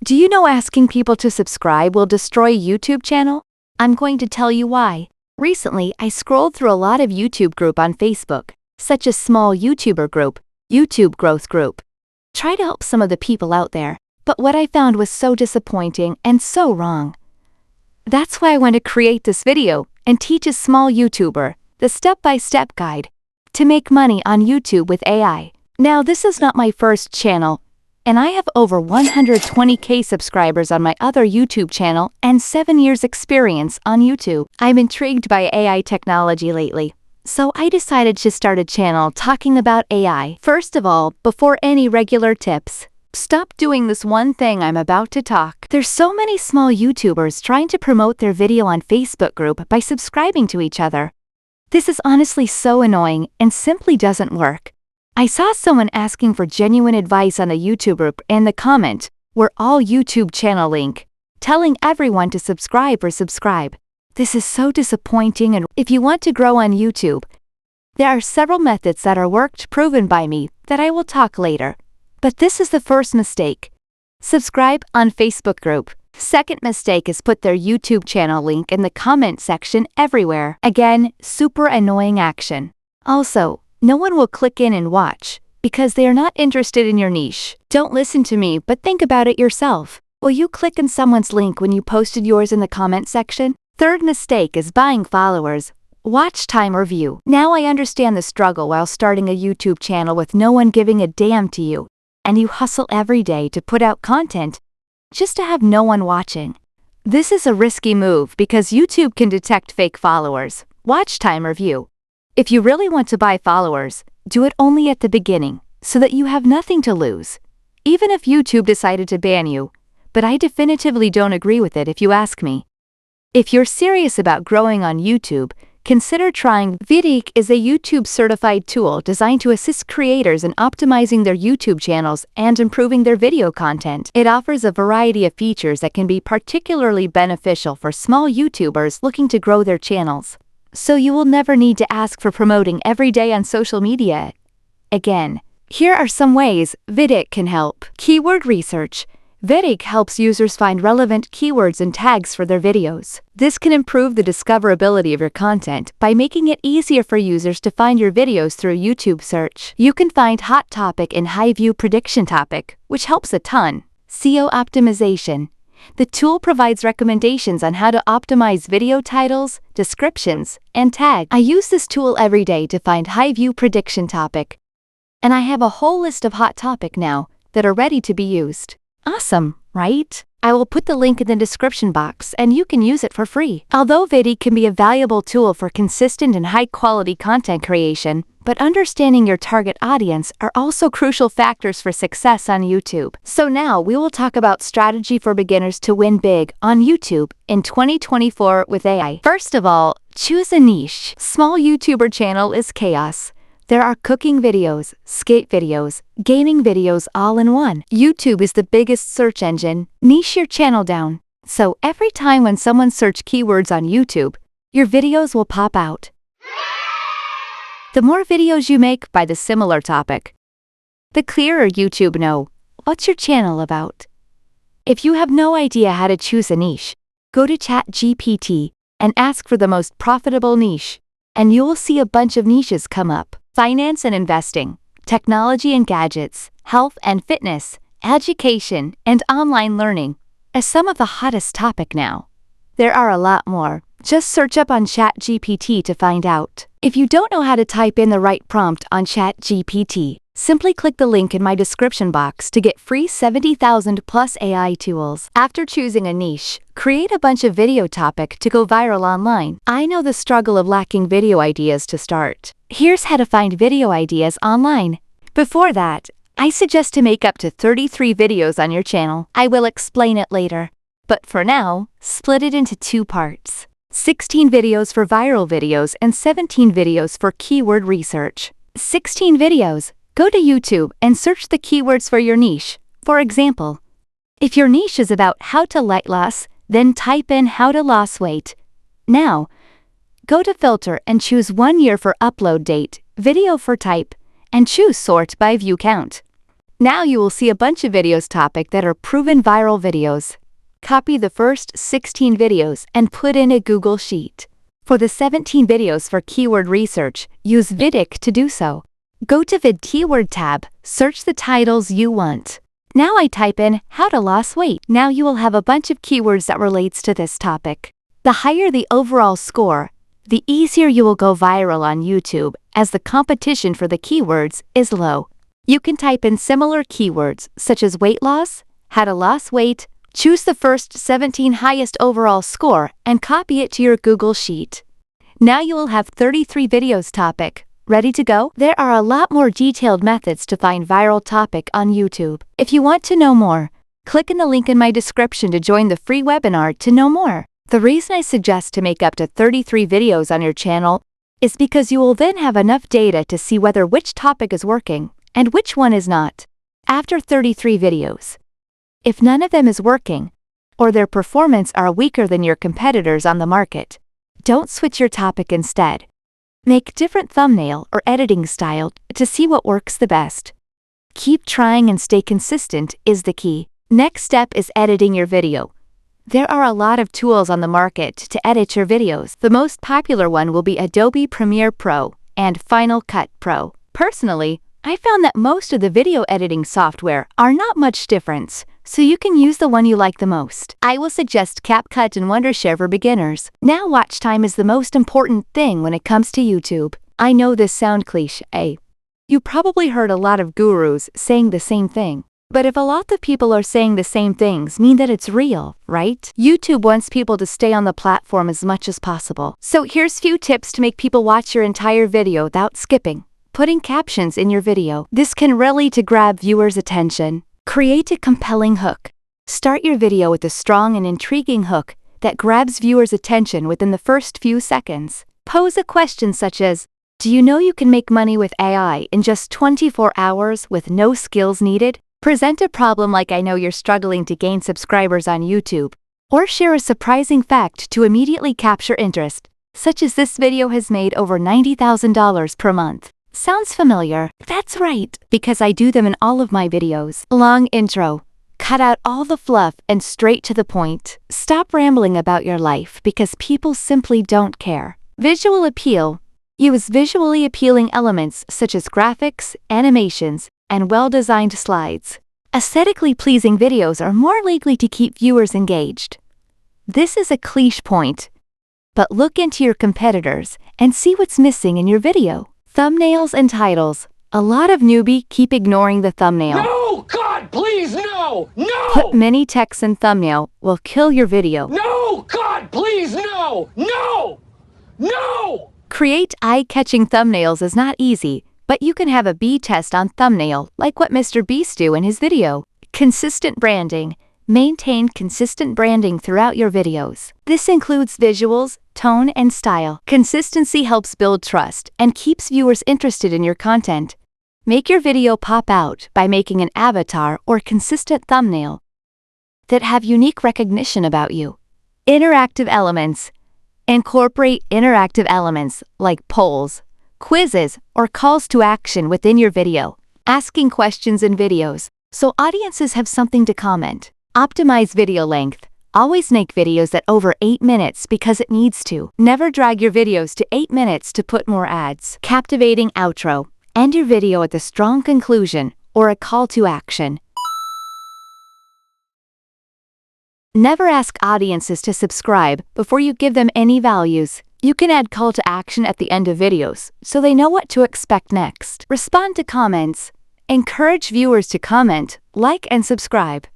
Do you know asking people to subscribe will destroy a YouTube channel? I'm going to tell you why. Recently, I scrolled through a lot of YouTube group on Facebook, such as Small YouTuber Group, YouTube Growth Group. Try to help some of the people out there, but what I found was so disappointing and so wrong. That's why I want to create this video and teach a small YouTuber the step-by-step guide to make money on YouTube with AI. Now, this is not my first channel, and I have over 120K subscribers on my other YouTube channel and 7 years experience on YouTube. I'm intrigued by AI technology lately, so I decided to start a channel talking about AI. First of all, before any regular tips, stop doing this one thing I'm about to talk. There's so many small YouTubers trying to promote their video on Facebook group by subscribing to each other. This is honestly so annoying and simply doesn't work. I saw someone asking for genuine advice on a YouTube group and the comment were all YouTube channel link, telling everyone to subscribe or subscribe. This is so disappointing, and if you want to grow on YouTube, there are several methods that are worked proven by me that I will talk later. But this is the first mistake. Subscribe on Facebook group. Second mistake is put their YouTube channel link in the comment section everywhere. Again, super annoying action. Also, no one will click in and watch because they are not interested in your niche. Don't listen to me, but think about it yourself. Will you click on someone's link when you posted yours in the comment section? Third mistake is buying followers, watch time, or view. Now I understand the struggle while starting a YouTube channel with no one giving a damn to you, and you hustle every day to put out content just to have no one watching. This is a risky move because YouTube can detect fake followers, watch time, or view. If you really want to buy followers, do it only at the beginning, so that you have nothing to lose. Even if YouTube decided to ban you, but I definitively don't agree with it if you ask me. If you're serious about growing on YouTube, consider trying VidIQ. Is a YouTube certified tool designed to assist creators in optimizing their YouTube channels and improving their video content. It offers a variety of features that can be particularly beneficial for small YouTubers looking to grow their channels. So you will never need to ask for promoting every day on social media. Again, here are some ways VidIQ can help. Keyword research. VidIQ helps users find relevant keywords and tags for their videos. This can improve the discoverability of your content by making it easier for users to find your videos through YouTube search. You can find hot topic and high view prediction topic, which helps a ton. SEO optimization. The tool provides recommendations on how to optimize video titles, descriptions, and tags. I use this tool every day to find high view prediction topic, and I have a whole list of hot topic now that are ready to be used. Awesome, right? I will put the link in the description box and you can use it for free. Although VidIQ can be a valuable tool for consistent and high-quality content creation, but understanding your target audience are also crucial factors for success on YouTube. So now we will talk about strategy for beginners to win big on YouTube in 2024 with AI. First of all, choose a niche. Small YouTuber channel is chaos. There are cooking videos, skate videos, gaming videos all in one. YouTube is the biggest search engine. Niche your channel down, so every time when someone search keywords on YouTube, your videos will pop out. The more videos you make by the similar topic, the clearer YouTube know what's your channel about. If you have no idea how to choose a niche, go to ChatGPT and ask for the most profitable niche, and you will see a bunch of niches come up. Finance and investing, technology and gadgets, health and fitness, education, and online learning are some of the hottest topic now. There are a lot more. Just search up on ChatGPT to find out. If you don't know how to type in the right prompt on ChatGPT, simply click the link in my description box to get free 70,000 plus AI tools. After choosing a niche, create a bunch of video topic to go viral online. I know the struggle of lacking video ideas to start. Here's how to find video ideas online. Before that, I suggest to make up to 33 videos on your channel. I will explain it later. But for now, split it into 2 parts. 16 videos for viral videos and 17 videos for keyword research. 16 videos. Go to YouTube and search the keywords for your niche. For example, if your niche is about how to weight loss, then type in how to lose weight. Now, go to filter and choose 1 year for upload date, video for type, and choose sort by view count. Now you will see a bunch of videos topic that are proven viral videos. Copy the first 16 videos and put in a Google Sheet. For the 17 videos for keyword research, use VidIQ to do so. Go to Vid Keyword tab, search the titles you want. Now I type in how to lose weight. Now you will have a bunch of keywords that relates to this topic. The higher the overall score, the easier you will go viral on YouTube, as the competition for the keywords is low. You can type in similar keywords such as weight loss, how to lose weight, choose the first 17 highest overall score and copy it to your Google Sheet. Now you will have 33 videos topic ready to go. There are a lot more detailed methods to find viral topic on YouTube. If you want to know more, click in the link in my description to join the free webinar to know more. The reason I suggest to make up to 33 videos on your channel is because you will then have enough data to see whether which topic is working and which one is not. After 33 videos, if none of them is working, or their performance are weaker than your competitors on the market, don't switch your topic instead. Make different thumbnail or editing style to see what works the best. Keep trying and stay consistent is the key. Next step is editing your video. There are a lot of tools on the market to edit your videos. The most popular one will be Adobe Premiere Pro and Final Cut Pro. Personally, I found that most of the video editing software are not much difference, so you can use the one you like the most. I will suggest CapCut and Wondershare for beginners. Now watch time is the most important thing when it comes to YouTube. I know this sounds cliché. You probably heard a lot of gurus saying the same thing. But if a lot of people are saying the same things mean that it's real, right? YouTube wants people to stay on the platform as much as possible. So here's few tips to make people watch your entire video without skipping. Putting captions in your video. This can really to grab viewers' attention. Create a compelling hook. Start your video with a strong and intriguing hook that grabs viewers' attention within the first few seconds. Pose a question such as, do you know you can make money with AI in just 24 hours with no skills needed? Present a problem like I know you're struggling to gain subscribers on YouTube. Or share a surprising fact to immediately capture interest, such as this video has made over $90,000 per month. Sounds familiar? That's right, because I do them in all of my videos. Long intro. Cut out all the fluff and straight to the point. Stop rambling about your life because people simply don't care. Visual appeal. Use visually appealing elements such as graphics, animations, and well-designed slides. Aesthetically pleasing videos are more likely to keep viewers engaged. This is a cliché point, but look into your competitors and see what's missing in your video. Thumbnails and titles. A lot of newbies keep ignoring the thumbnail. No! God, please, no! No! Put many text in thumbnail will kill your video. No! God, please, no! No! No! Create eye-catching thumbnails is not easy, but you can have a B test on thumbnail like what Mr. Beast do in his video. Consistent branding. Maintain consistent branding throughout your videos. This includes visuals, tone, and style. Consistency helps build trust and keeps viewers interested in your content. Make your video pop out by making an avatar or consistent thumbnail that have unique recognition about you. Interactive elements. Incorporate interactive elements like polls, quizzes, or calls to action within your video. Asking questions in videos so audiences have something to comment. Optimize video length. Always make videos at over 8 minutes because it needs to. Never drag your videos to 8 minutes to put more ads. Captivating outro. End your video with a strong conclusion or a call to action. Never ask audiences to subscribe before you give them any values. You can add call to action at the end of videos so they know what to expect next. Respond to comments. Encourage viewers to comment, like, and subscribe.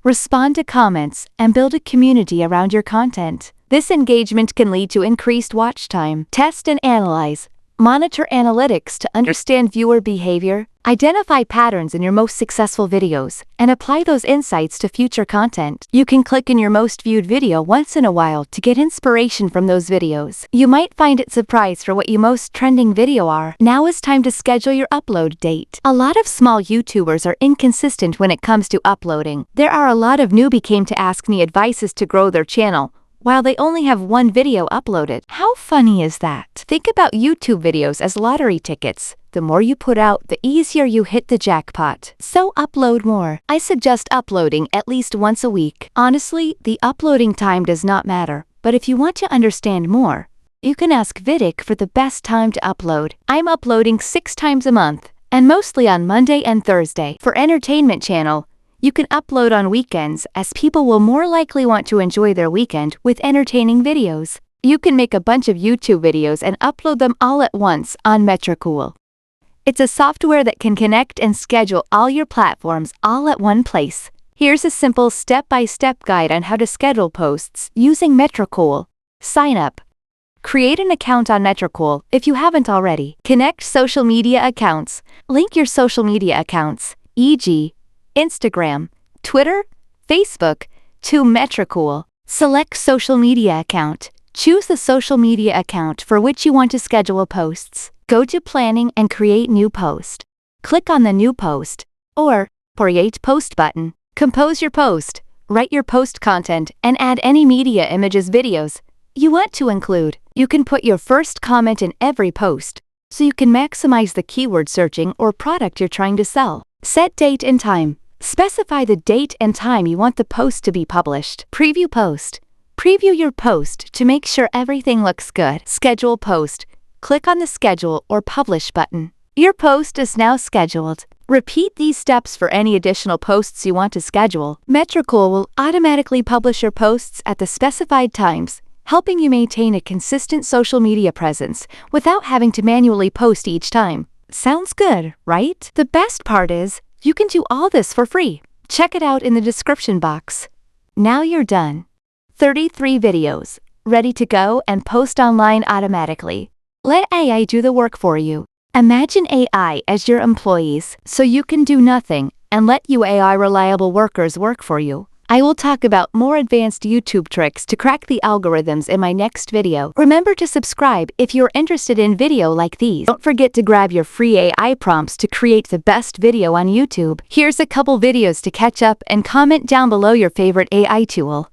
Respond to comments and build a community around your content. This engagement can lead to increased watch time. Test and analyze. Monitor analytics to understand viewer behavior. Identify patterns in your most successful videos and apply those insights to future content. You can click in your most viewed video once in a while to get inspiration from those videos. You might find it surprised for what your most trending video are. Now is time to schedule your upload date. A lot of small YouTubers are inconsistent when it comes to uploading. There are a lot of newbie came to ask me advices to grow their channel, while they only have one video uploaded. How funny is that? Think about YouTube videos as lottery tickets. The more you put out, the easier you hit the jackpot. So upload more. I suggest uploading at least once a week. Honestly, the uploading time does not matter, but if you want to understand more, you can ask VidIQ for the best time to upload. I'm uploading 6 times a month, and mostly on Monday and Thursday. For entertainment channel, you can upload on weekends as people will more likely want to enjoy their weekend with entertaining videos. You can make a bunch of YouTube videos and upload them all at once on Metri.cool. It's a software that can connect and schedule all your platforms all at one place. Here's a simple step-by-step guide on how to schedule posts using Metri.cool. Sign up. Create an account on Metri.cool if you haven't already. Connect social media accounts. Link your social media accounts, e.g., Instagram, Twitter, Facebook, to Metri.cool. Select social media account. Choose the social media account for which you want to schedule posts. Go to Planning and Create New Post. Click on the New Post or Create Post button. Compose your post, write your post content, and add any media, images, videos you want to include. You can put your first comment in every post, so you can maximize the keyword searching or product you're trying to sell. Set date and time. Specify the date and time you want the post to be published. Preview post. Preview your post to make sure everything looks good. Schedule post. Click on the Schedule or Publish button. Your post is now scheduled. Repeat these steps for any additional posts you want to schedule. Metri.cool will automatically publish your posts at the specified times, helping you maintain a consistent social media presence without having to manually post each time. Sounds good, right? The best part is, you can do all this for free. Check it out in the description box. Now you're done. 33 videos, ready to go and post online automatically. Let AI do the work for you. Imagine AI as your employees, so you can do nothing and let you AI reliable workers work for you. I will talk about more advanced YouTube tricks to crack the algorithms in my next video. Remember to subscribe if you're interested in video like these. Don't forget to grab your free AI prompts to create the best video on YouTube. Here's a couple videos to catch up and comment down below your favorite AI tool.